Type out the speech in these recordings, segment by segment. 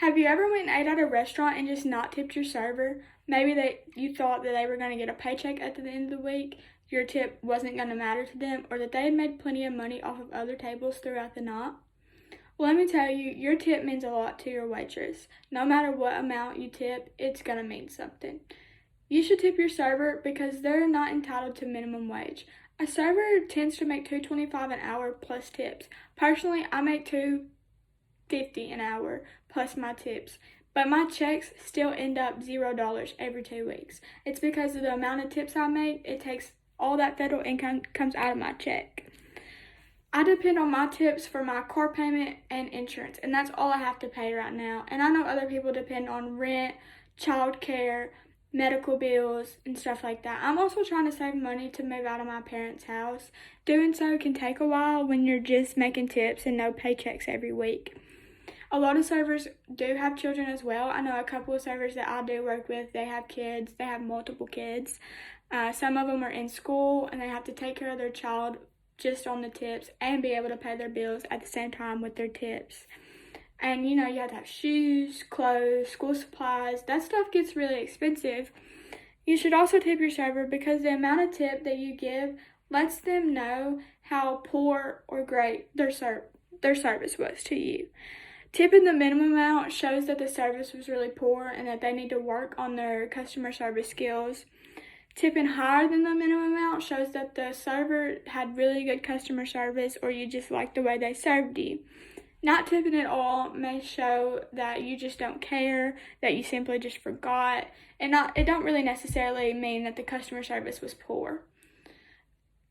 Have you ever went and ate at a restaurant and just not tipped your server? Maybe you thought that they were going to get a paycheck at the end of the week, your tip wasn't going to matter to them, or that they had made plenty of money off of other tables throughout the night? Well, let me tell you, your tip means a lot to your waitress. No matter what amount you tip, it's going to mean something. You should tip your server because they're not entitled to minimum wage. A server tends to make $2.25 an hour plus tips. Personally, I make $2.50 an hour plus my tips, but my checks still end up $0 every 2 weeks. It's because of the amount of tips I make. It takes all that federal income comes out of my check. I depend on my tips for my car payment and insurance, and that's all I have to pay right now. And I know other people depend on rent, child care, medical bills, and stuff like that. I'm also trying to save money to move out of my parents' house. Doing so can take a while when you're just making tips and no paychecks every week. A lot of servers do have children as well. I know a couple of servers that I do work with, they have kids, they have multiple kids. Some of them are in school and they have to take care of their child just on the tips and be able to pay their bills at the same time with their tips. And you have to have shoes, clothes, school supplies. That stuff gets really expensive. You should also tip your server because the amount of tip that you give lets them know how poor or great their service was to you. Tipping the minimum amount shows that the service was really poor and that they need to work on their customer service skills. Tipping higher than the minimum amount shows that the server had really good customer service or you just liked the way they served you. Not tipping at all may show that you just don't care, that you simply just forgot, and it don't really necessarily mean that the customer service was poor.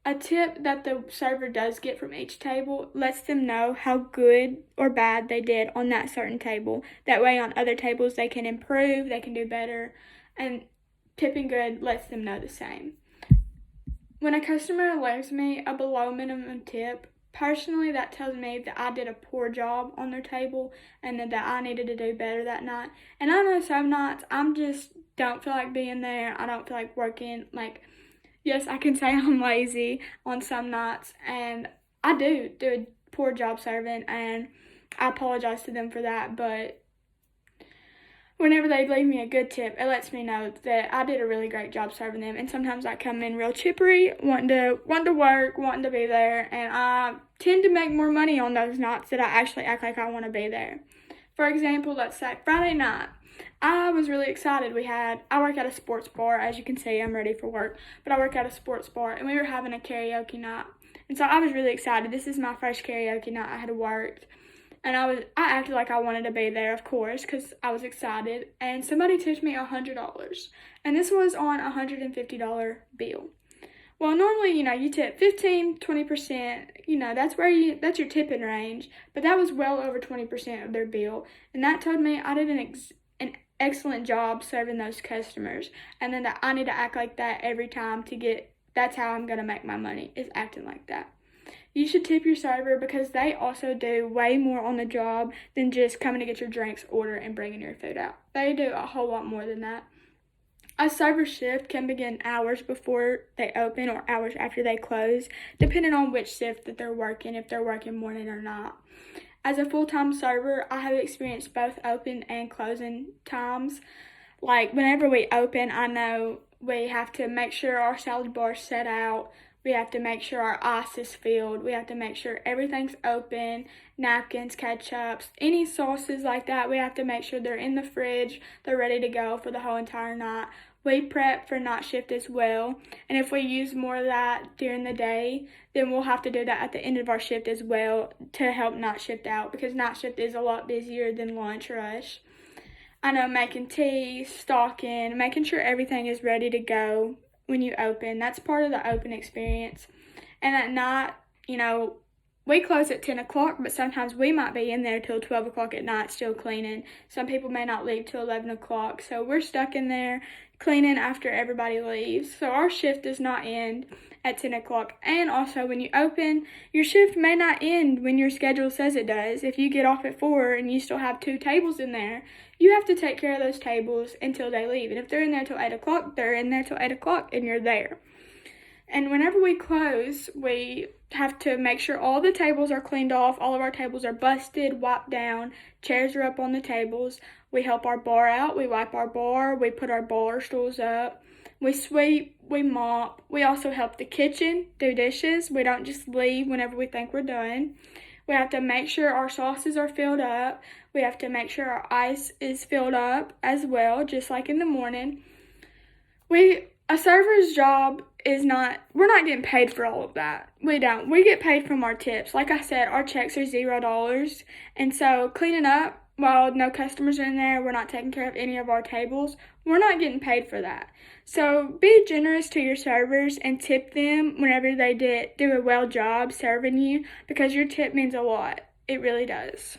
A tip that the server does get from each table lets them know how good or bad they did on that certain table. That way on other tables they can improve, they can do better, and tipping good lets them know the same. When a customer leaves me a below minimum tip, personally that tells me that I did a poor job on their table and that I needed to do better that night. And I know some nights I just don't feel like being there. I don't feel like working. Yes, I can say I'm lazy on some nights, and I do a poor job serving, and I apologize to them for that, but whenever they leave me a good tip, it lets me know that I did a really great job serving them. And sometimes I come in real chippery, wanting to work, wanting to be there, and I tend to make more money on those nights that I actually act like I want to be there. For example, let's say Friday night, I was really excited. I work at a sports bar. As you can see, I'm ready for work, but I work at a sports bar, and we were having a karaoke night. And so I was really excited. This is my first karaoke night I had worked. And I acted like I wanted to be there, of course, because I was excited. And somebody tipped me $100. And this was on a $150 bill. Well, normally, you tip 15, 20%, that's your tipping range. But that was well over 20% of their bill. And that told me I did an excellent job serving those customers. And then that I need to act like that every time that's how I'm going to make my money, is acting like that. You should tip your server because they also do way more on the job than just coming to get your drinks, order, and bringing your food out. They do a whole lot more than that. A server shift can begin hours before they open or hours after they close, depending on which shift that they're working, if they're working morning or not. As a full-time server, I have experienced both open and closing times. Whenever we open, I know we have to make sure our salad bar is set out. We have to make sure our ice is filled. We have to make sure everything's open, napkins, ketchups, any sauces like that. We have to make sure they're in the fridge, they're ready to go for the whole entire night. We prep for night shift as well. And if we use more of that during the day, then we'll have to do that at the end of our shift as well to help night shift out, because night shift is a lot busier than lunch rush. I know making tea, stocking, making sure everything is ready to go when you open. That's part of the open experience. And at night, we close at 10 o'clock, but sometimes we might be in there till 12 o'clock at night still cleaning. Some people may not leave till 11 o'clock, so we're stuck in there cleaning after everybody leaves. So our shift does not end at 10 o'clock. And also, when you open, your shift may not end when your schedule says it does. If you get off at 4 and you still have 2 tables in there, you have to take care of those tables until they leave. And if they're in there till 8 o'clock, they're in there till 8 o'clock and you're there. And whenever we close, we have to make sure all the tables are cleaned off, all of our tables are busted, wiped down, chairs are up on the tables. We help our bar out, we wipe our bar, we put our bar stools up, we sweep, we mop. We also help the kitchen do dishes. We don't just leave whenever we think we're done. We have to make sure our sauces are filled up. We have to make sure our ice is filled up as well, just like in the morning. A server's job is not, we're not getting paid for all of that. We don't. We get paid from our tips. Like I said, our checks are $0. And so cleaning up while no customers are in there, we're not taking care of any of our tables, we're not getting paid for that. So be generous to your servers and tip them whenever they do a well job serving you, because your tip means a lot. It really does.